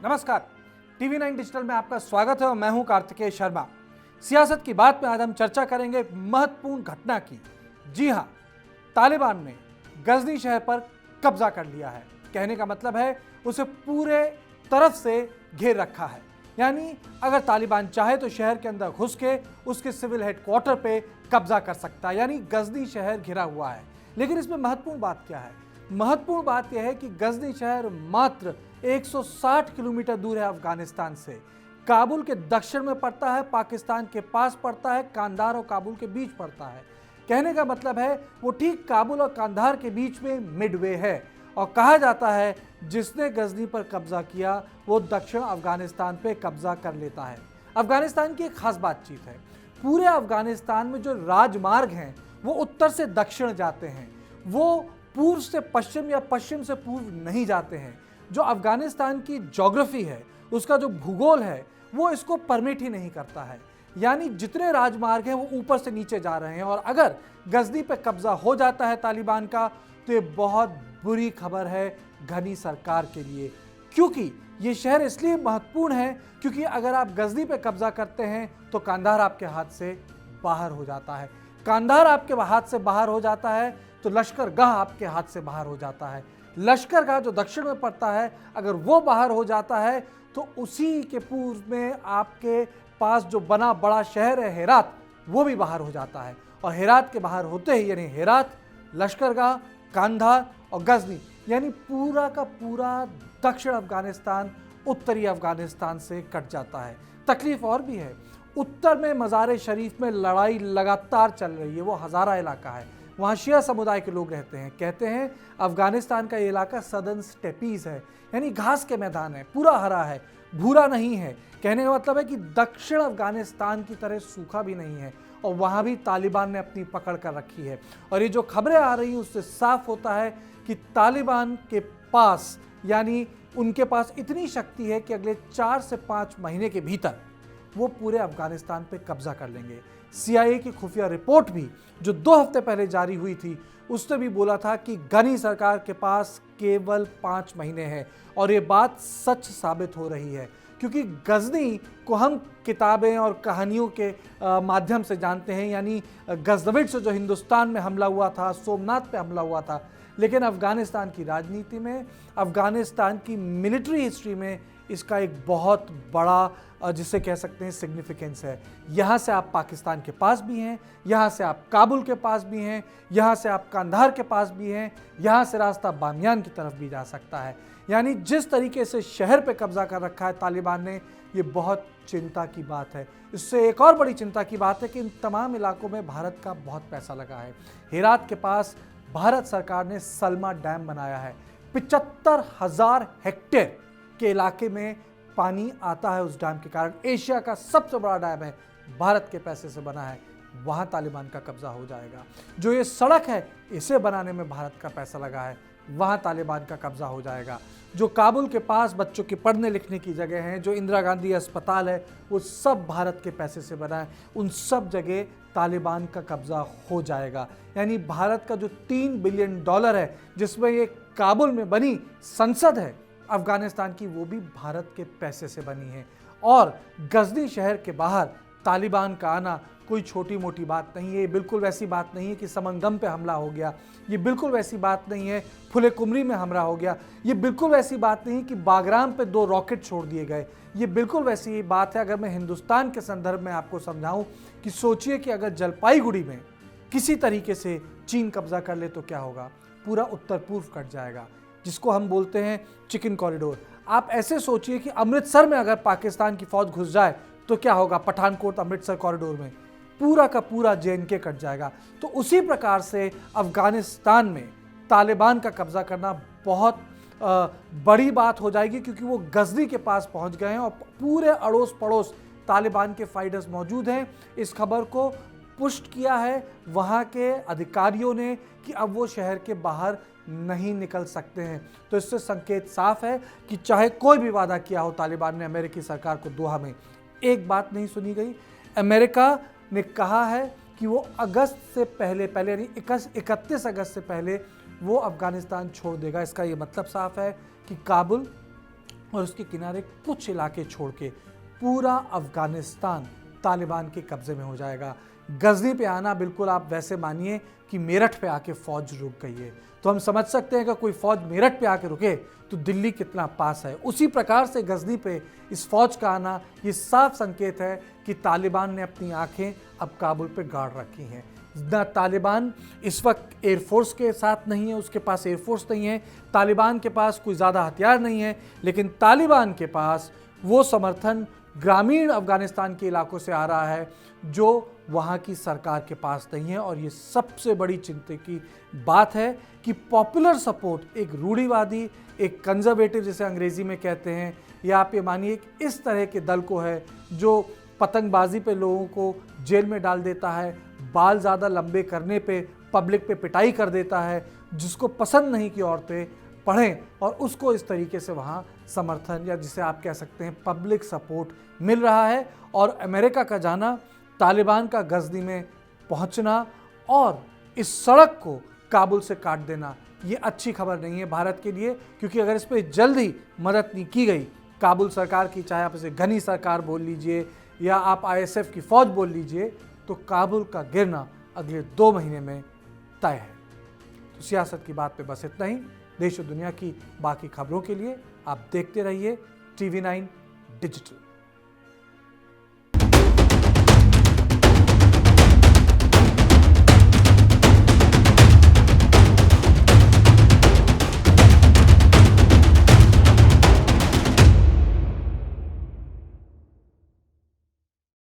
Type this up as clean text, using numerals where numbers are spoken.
नमस्कार, TV 9 digital में आपका स्वागत है और मैं हूं कार्तिकेय शर्मा। सियासत की बात में आज हम चर्चा करेंगे एक महत्वपूर्ण घटना की। जी हां, तालिबान ने गजनी शहर पर कब्जा कर लिया है। कहने का मतलब है उसे पूरे तरफ से घेर रखा है। यानी अगर तालिबान चाहे तो शहर के अंदर घुस के उसके सिविल हेडक्वार्टर पे कब्जा कर सकता है। यानी गजनी शहर घिरा हुआ है। लेकिन इसमें महत्वपूर्ण बात क्या है? महत्वपूर्ण बात यह है कि गजनी शहर मात्र 160 किलोमीटर दूर है अफगानिस्तान से। काबुल के दक्षिण में पड़ता है, पाकिस्तान के पास पड़ता है, कांधार और काबुल के बीच पड़ता है। कहने का मतलब है वो ठीक काबुल और कांधार के बीच में मिडवे है। और कहा जाता है जिसने गजनी पर कब्जा किया वो दक्षिण अफगानिस्तान पे कब्जा कर लेता है। अफगानिस्तान की एक खास बातचीत है, पूरे अफगानिस्तान में जो राजमार्ग हैं वो उत्तर से दक्षिण जाते हैं, वो पूर्व से पश्चिम या पश्चिम से पूर्व नहीं जाते हैं। जो अफगानिस्तान की ज्योग्राफी है, उसका जो भूगोल है, वो इसको परमिट ही नहीं करता है। यानी जितने राजमार्ग हैं वो ऊपर से नीचे जा रहे हैं। और अगर गजनी पे कब्जा हो जाता है तालिबान का तो ये बहुत बुरी खबर है घनी सरकार के लिए। क्योंकि ये शहर इसलिए महत्वपूर्ण है क्योंकि अगर आप गजनी पे कब्जा करते हैं तो कांधार आपके हाथ से बाहर हो जाता है। कांधार आपके हाथ से बाहर हो जाता है तो लश्करगाह आपके हाथ से बाहर हो जाता है। लश्करगाह जो दक्षिण में पड़ता है, अगर वो बाहर हो जाता है तो उसी के पूर्व में आपके पास जो बना बड़ा शहर है हेरात, वो भी बाहर हो जाता है। और हेरात के बाहर होते ही यानी हेरात, लश्करगाह, कांधार और गजनी, यानी पूरा का पूरा दक्षिण अफगानिस्तान उत्तरी अफगानिस्तान से कट जाता है। तकलीफ और भी है, उत्तर में मज़ार शरीफ में लड़ाई लगातार चल रही है। वो हज़ारा इलाका है, वहाँ शिया समुदाय के लोग रहते हैं। कहते हैं अफगानिस्तान का ये इलाका सदर्न स्टेपीज है, यानी घास के मैदान है, पूरा हरा है, भूरा नहीं है। कहने का मतलब है कि दक्षिण अफगानिस्तान की तरह सूखा भी नहीं है। और वहाँ भी तालिबान ने अपनी पकड़ कर रखी है। और ये जो खबरें आ रही हैं उससे साफ होता है कि तालिबान के पास, यानी उनके पास इतनी शक्ति है कि अगले 4 से 5 महीने के भीतर वो पूरे अफगानिस्तान पे कब्जा कर लेंगे। CIA की खुफिया रिपोर्ट भी जो 2 हफ्ते पहले जारी हुई थी, उसने भी बोला था कि गनी सरकार के पास केवल 5 महीने हैं। और ये बात सच साबित हो रही है क्योंकि गजनी को हम किताबें और कहानियों के माध्यम से जानते हैं। यानी गजनविद से जो हिंदुस्तान में हमला हुआ था, सोमनाथ पे हमला हुआ था। लेकिन अफगानिस्तान की राजनीति में, अफगानिस्तान की मिलिट्री हिस्ट्री में इसका एक बहुत बड़ा जिसे कह सकते हैं सिग्निफिकेंस है। यहाँ से आप पाकिस्तान के पास भी हैं, यहाँ से आप काबुल के पास भी हैं, यहाँ से आप कांधार के पास भी हैं, यहाँ से रास्ता बामियान की तरफ भी जा सकता है। यानी जिस तरीके से शहर पे कब्जा कर रखा है तालिबान ने, ये बहुत चिंता की बात है। इससे एक और बड़ी चिंता की बात है कि इन तमाम इलाकों में भारत का बहुत पैसा लगा है। हेरात के पास भारत सरकार ने सलमा डैम बनाया है। 75,000 हेक्टेयर के इलाके में पानी आता है उस डैम के कारण। एशिया का सबसे बड़ा डैम है, भारत के पैसे से बना है। वहाँ तालिबान का कब्जा हो जाएगा। जो ये सड़क है, इसे बनाने में भारत का पैसा लगा है, वहाँ तालिबान का कब्जा हो जाएगा। जो काबुल के पास बच्चों के पढ़ने लिखने की जगह है, जो इंदिरा गांधी अस्पताल है, वो सब भारत के पैसे से बना है। उन सब जगह तालिबान का कब्जा हो जाएगा। यानी भारत का जो $3 बिलियन है जिसमें ये काबुल में बनी संसद है अफगानिस्तान की, वो भी भारत के पैसे से बनी है। और गजनी शहर के बाहर तालिबान का आना कोई छोटी मोटी बात नहीं है। ये बिल्कुल वैसी बात नहीं है कि समंगम पे हमला हो गया, ये बिल्कुल वैसी बात नहीं है फुले कुमरी में हमला हो गया, ये बिल्कुल वैसी बात नहीं है कि बागराम पे 2 रॉकेट छोड़ दिए गए। ये बिल्कुल वैसी बात है, अगर मैं हिंदुस्तान के संदर्भ में आपको समझाऊं, कि सोचिए कि अगर जलपाईगुड़ी में किसी तरीके से चीन कब्जा कर ले तो क्या होगा? पूरा उत्तर पूर्व कट जाएगा, जिसको हम बोलते हैं चिकन कॉरिडोर। आप ऐसे सोचिए कि अमृतसर में अगर पाकिस्तान की फौज घुस जाए तो क्या होगा? पठानकोट अमृतसर कॉरिडोर में पूरा का पूरा JNK कट जाएगा। तो उसी प्रकार से अफगानिस्तान में तालिबान का कब्जा करना बहुत बड़ी बात हो जाएगी क्योंकि वो गजनी के पास पहुंच गए हैं और पूरे अड़ोस पड़ोस तालिबान के फाइटर्स मौजूद हैं। इस खबर को पुष्ट किया है वहाँ के अधिकारियों ने कि अब वो शहर के बाहर नहीं निकल सकते हैं। तो इससे संकेत साफ है कि चाहे कोई भी वादा किया हो तालिबान ने अमेरिकी सरकार को दोहा में, एक बात नहीं सुनी गई। अमेरिका ने कहा है कि वो अगस्त से पहले यानी 31 अगस्त से पहले वो अफगानिस्तान छोड़ देगा। इसका ये मतलब साफ है कि काबुल और उसके किनारे कुछ इलाके छोड़ के पूरा अफगानिस्तान तालिबान के कब्जे में हो जाएगा। गजनी पे आना बिल्कुल आप वैसे मानिए कि मेरठ पे आके फौज रुक गई है। तो हम समझ सकते हैं कि कोई फौज मेरठ पे आके रुके तो दिल्ली कितना पास है। उसी प्रकार से गजनी पे इस फौज का आना ये साफ संकेत है कि तालिबान ने अपनी आंखें अब काबुल पे गाड़ रखी हैं। ना तालिबान इस वक्त एयरफोर्स के साथ नहीं है, उसके पास एयरफोर्स नहीं है, तालिबान के पास कोई ज़्यादा हथियार नहीं है, लेकिन तालिबान के पास वो समर्थन ग्रामीण अफगानिस्तान के इलाकों से आ रहा है जो वहाँ की सरकार के पास नहीं है। और ये सबसे बड़ी चिंता की बात है कि पॉपुलर सपोर्ट एक रूढ़िवादी, एक कंजर्वेटिव जिसे अंग्रेजी में कहते हैं, या आप ये मानिए कि इस तरह के दल को है जो पतंगबाजी पे लोगों को जेल में डाल देता है, बाल ज़्यादा लंबे करने पे पब्लिक पे पिटाई कर देता है, जिसको पसंद नहीं कि औरतें पढ़ें, और उसको इस तरीके से वहाँ समर्थन या जिसे आप कह सकते हैं पब्लिक सपोर्ट मिल रहा है। और अमेरिका का जाना, तालिबान का गजनी में पहुँचना और इस सड़क को काबुल से काट देना, ये अच्छी खबर नहीं है भारत के लिए, क्योंकि अगर इस पर जल्द ही मदद नहीं की गई काबुल सरकार की, चाहे आप इसे घनी सरकार बोल लीजिए या आप ISF की फौज बोल लीजिए, तो काबुल का गिरना अगले 2 महीने में तय है। तो सियासत की बात पे बस इतना ही। देश और दुनिया की बाकी खबरों के लिए आप देखते रहिए TV9 डिजिटल।